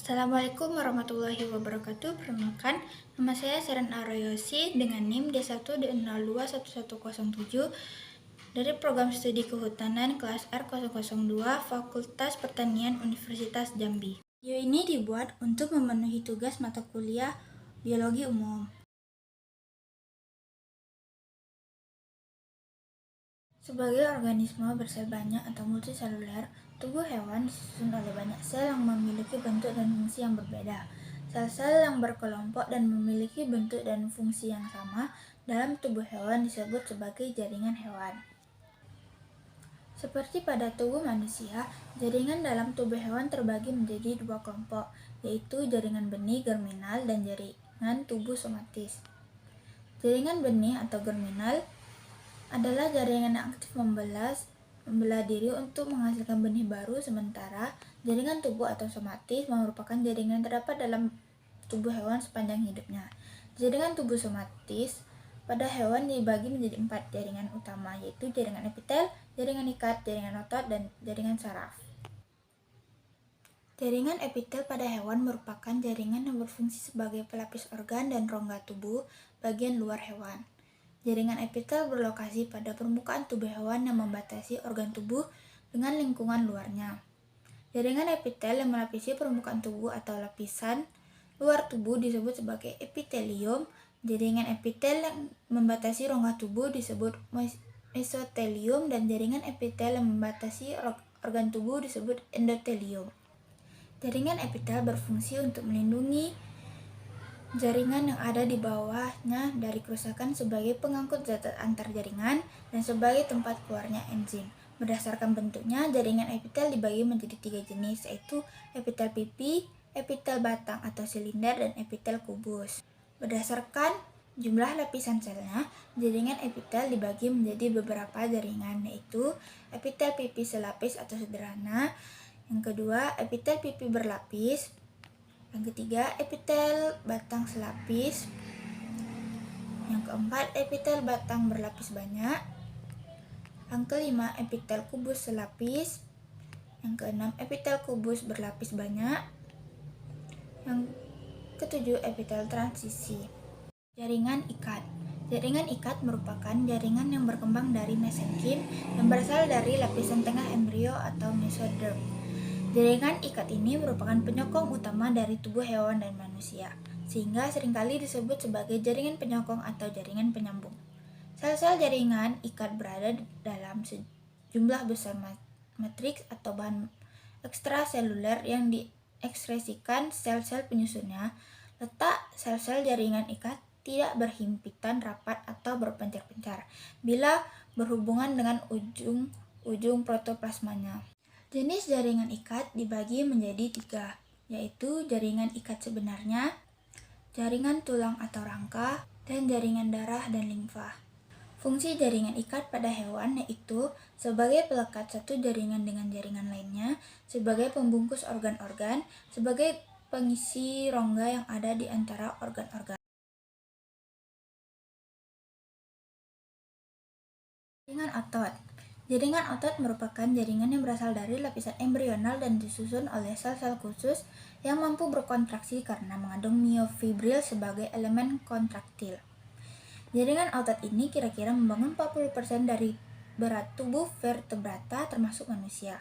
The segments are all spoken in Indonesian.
Assalamualaikum warahmatullahi wabarakatuh. Perkenalkan, nama saya Seren Aroyosi dengan NIM D1D021107 dari Program Studi Kehutanan kelas R002 Fakultas Pertanian Universitas Jambi. Video ini dibuat untuk memenuhi tugas mata kuliah Biologi Umum. Sebagai organisme bersel banyak atau multiseluler, tubuh hewan disusun oleh banyak sel yang memiliki bentuk dan fungsi yang berbeda. Sel-sel yang berkelompok dan memiliki bentuk dan fungsi yang sama dalam tubuh hewan disebut sebagai jaringan hewan. Seperti pada tubuh manusia, jaringan dalam tubuh hewan terbagi menjadi dua kelompok, yaitu jaringan benih germinal dan jaringan tubuh somatis. Jaringan benih atau germinal adalah jaringan yang aktif membelah diri untuk menghasilkan benih baru, sementara jaringan tubuh atau somatis merupakan jaringan yang terdapat dalam tubuh hewan sepanjang hidupnya. Jaringan tubuh somatis pada hewan dibagi menjadi 4 jaringan utama, yaitu jaringan epitel, jaringan ikat, jaringan otot, dan jaringan saraf. Jaringan epitel pada hewan merupakan jaringan yang berfungsi sebagai pelapis organ dan rongga tubuh bagian luar hewan. Jaringan epitel berlokasi pada permukaan tubuh hewan yang membatasi organ tubuh dengan lingkungan luarnya. Jaringan epitel yang melapisi permukaan tubuh atau lapisan luar tubuh disebut sebagai epitelium. Jaringan epitel yang membatasi rongga tubuh disebut mesotelium, dan jaringan epitel yang membatasi organ tubuh disebut endotelium. Jaringan epitel berfungsi untuk melindungi jaringan yang ada di bawahnya dari kerusakan sebagai pengangkut zat antar jaringan dan sebagai tempat keluarnya enzim. Berdasarkan bentuknya, jaringan epitel dibagi menjadi 3 jenis, yaitu epitel pipi, epitel batang atau silinder, dan epitel kubus. Berdasarkan jumlah lapisan selnya, jaringan epitel dibagi menjadi beberapa jaringan, yaitu epitel pipi selapis atau sederhana, yang kedua epitel pipi berlapis, yang ketiga epitel batang selapis, yang keempat epitel batang berlapis banyak, yang kelima epitel kubus selapis, yang keenam epitel kubus berlapis banyak, yang ketujuh epitel transisi. Jaringan ikat. Jaringan ikat merupakan jaringan yang berkembang dari mesenkim yang berasal dari lapisan tengah embrio atau mesoderm. Jaringan ikat ini merupakan penyokong utama dari tubuh hewan dan manusia, sehingga seringkali disebut sebagai jaringan penyokong atau jaringan penyambung. Sel-sel jaringan ikat berada dalam sejumlah besar matriks atau bahan ekstraseluler yang diekskresikan sel-sel penyusunnya. Letak sel-sel jaringan ikat tidak berhimpitan rapat atau berpencar-pencar bila berhubungan dengan ujung protoplasmanya. Jenis jaringan ikat dibagi menjadi 3, yaitu jaringan ikat sebenarnya, jaringan tulang atau rangka, dan jaringan darah dan limfa. Fungsi jaringan ikat pada hewan yaitu sebagai pelekat satu jaringan dengan jaringan lainnya, sebagai pembungkus organ-organ, sebagai pengisi rongga yang ada di antara organ-organ. Jaringan otot. Jaringan otot merupakan jaringan yang berasal dari lapisan embrional dan disusun oleh sel-sel khusus yang mampu berkontraksi karena mengandung miofibril sebagai elemen kontraktil. Jaringan otot ini kira-kira membangun 40% dari berat tubuh vertebrata termasuk manusia.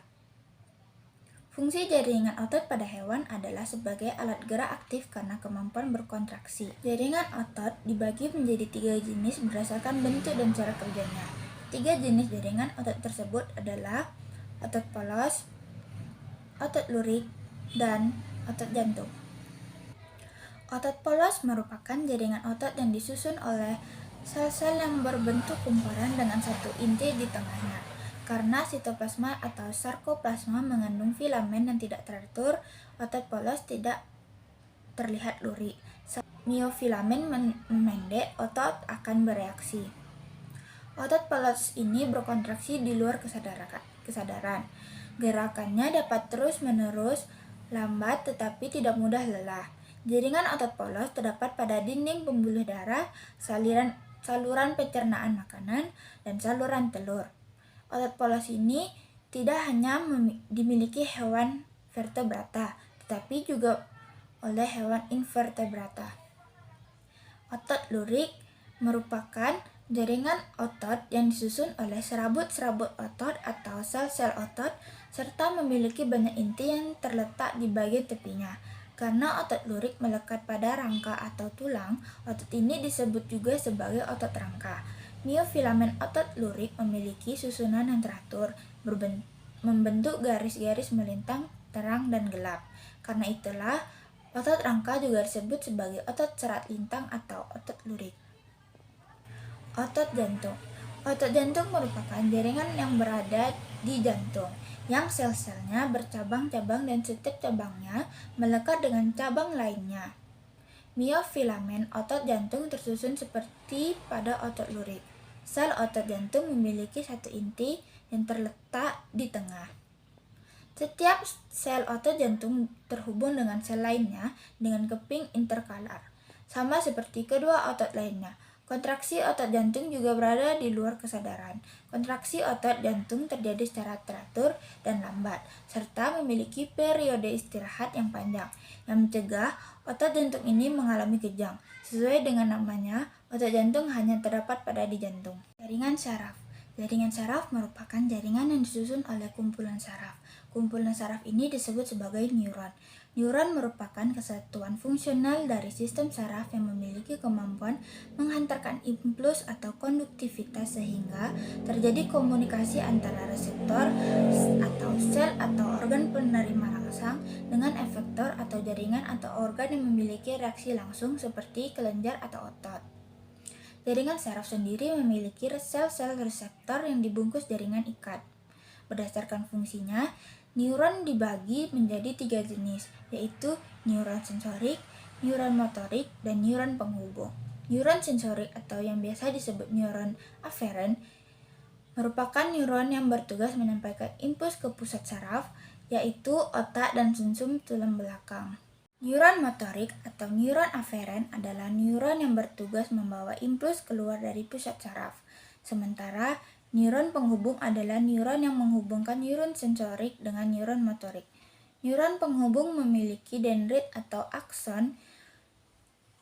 Fungsi jaringan otot pada hewan adalah sebagai alat gerak aktif karena kemampuan berkontraksi. Jaringan otot dibagi menjadi 3 jenis berdasarkan bentuk dan cara kerjanya. 3 jenis jaringan otot tersebut adalah otot polos, otot lurik, dan otot jantung. Otot polos merupakan jaringan otot yang disusun oleh sel-sel yang berbentuk kumparan dengan satu inti di tengahnya. Karena sitoplasma atau sarkoplasma mengandung filamen yang tidak teratur, otot polos tidak terlihat lurik. Saat miofilamen memendek, otot akan bereaksi. Otot polos ini berkontraksi di luar kesadaran. Gerakannya dapat terus-menerus, lambat tetapi tidak mudah lelah. Jaringan otot polos terdapat pada dinding pembuluh darah, saluran pencernaan makanan, dan saluran telur. Otot polos ini tidak hanya dimiliki hewan vertebrata, tetapi juga oleh hewan invertebrata. Otot lurik merupakan jaringan otot yang disusun oleh serabut-serabut otot atau sel-sel otot, serta memiliki banyak inti yang terletak di bagian tepinya. Karena otot lurik melekat pada rangka atau tulang, otot ini disebut juga sebagai otot rangka. Miofilamen otot lurik memiliki susunan yang teratur, membentuk garis-garis melintang terang dan gelap. Karena itulah, otot rangka juga disebut sebagai otot serat lintang atau otot lurik. Otot jantung. Otot jantung merupakan jaringan yang berada di jantung, yang sel-selnya bercabang-cabang dan setiap cabangnya melekat dengan cabang lainnya. Miofilamen otot jantung tersusun seperti pada otot lurik. Sel otot jantung memiliki satu inti yang terletak di tengah. Setiap sel otot jantung terhubung dengan sel lainnya dengan keping interkalar, sama seperti kedua otot lainnya. Kontraksi otot jantung juga berada di luar kesadaran. Kontraksi otot jantung terjadi secara teratur dan lambat, serta memiliki periode istirahat yang panjang, yang mencegah otot jantung ini mengalami kejang. Sesuai dengan namanya, otot jantung hanya terdapat pada di jantung. Jaringan saraf. Jaringan saraf merupakan jaringan yang disusun oleh kumpulan saraf. Kumpulan saraf ini disebut sebagai neuron. Neuron merupakan kesatuan fungsional dari sistem saraf yang memiliki kemampuan menghantarkan impuls atau konduktivitas sehingga terjadi komunikasi antara reseptor atau sel atau organ penerima rangsang dengan efektor atau jaringan atau organ yang memiliki reaksi langsung seperti kelenjar atau otot. Jaringan saraf sendiri memiliki sel-sel reseptor yang dibungkus jaringan ikat. Berdasarkan fungsinya, neuron dibagi menjadi 3 jenis, yaitu neuron sensorik, neuron motorik, dan neuron penghubung. Neuron sensorik atau yang biasa disebut neuron aferen merupakan neuron yang bertugas menyampaikan impuls ke pusat saraf, yaitu otak dan sumsum tulang belakang. Neuron motorik atau neuron aferen adalah neuron yang bertugas membawa impuls keluar dari pusat saraf. Sementara neuron penghubung adalah neuron yang menghubungkan neuron sensorik dengan neuron motorik. Neuron penghubung memiliki dendrit atau akson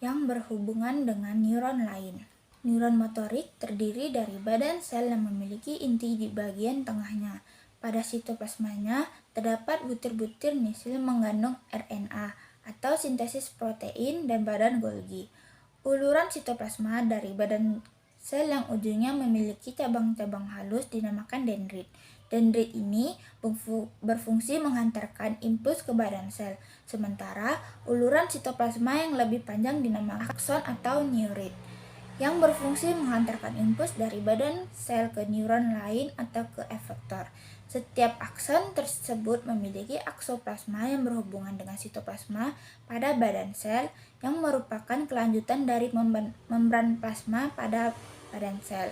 yang berhubungan dengan neuron lain. Neuron motorik terdiri dari badan sel yang memiliki inti di bagian tengahnya. Pada sitoplasmanya terdapat butir-butir misil mengandung RNA atau sintesis protein dan badan Golgi. Uluran sitoplasma dari badan sel yang ujungnya memiliki cabang-cabang halus dinamakan dendrit. Dendrit ini berfungsi menghantarkan impuls ke badan sel, sementara uluran sitoplasma yang lebih panjang dinamakan akson atau neurit, yang berfungsi menghantarkan impuls dari badan sel ke neuron lain atau ke efektor. Setiap akson tersebut memiliki aksoplasma yang berhubungan dengan sitoplasma pada badan sel, yang merupakan kelanjutan dari membran plasma pada badan sel.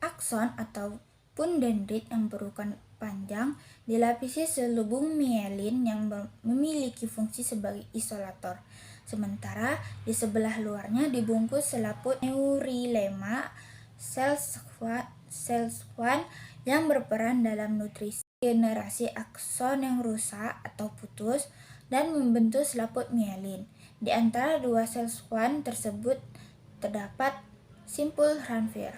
Akson ataupun dendrit yang berukuran panjang dilapisi selubung mielin yang memiliki fungsi sebagai isolator. Sementara di sebelah luarnya dibungkus selaput neurilema sel Schwann yang berperan dalam nutrisi generasi akson yang rusak atau putus dan membentuk selaput mielin. Di antara dua sel Schwann tersebut terdapat simpul Ranvier.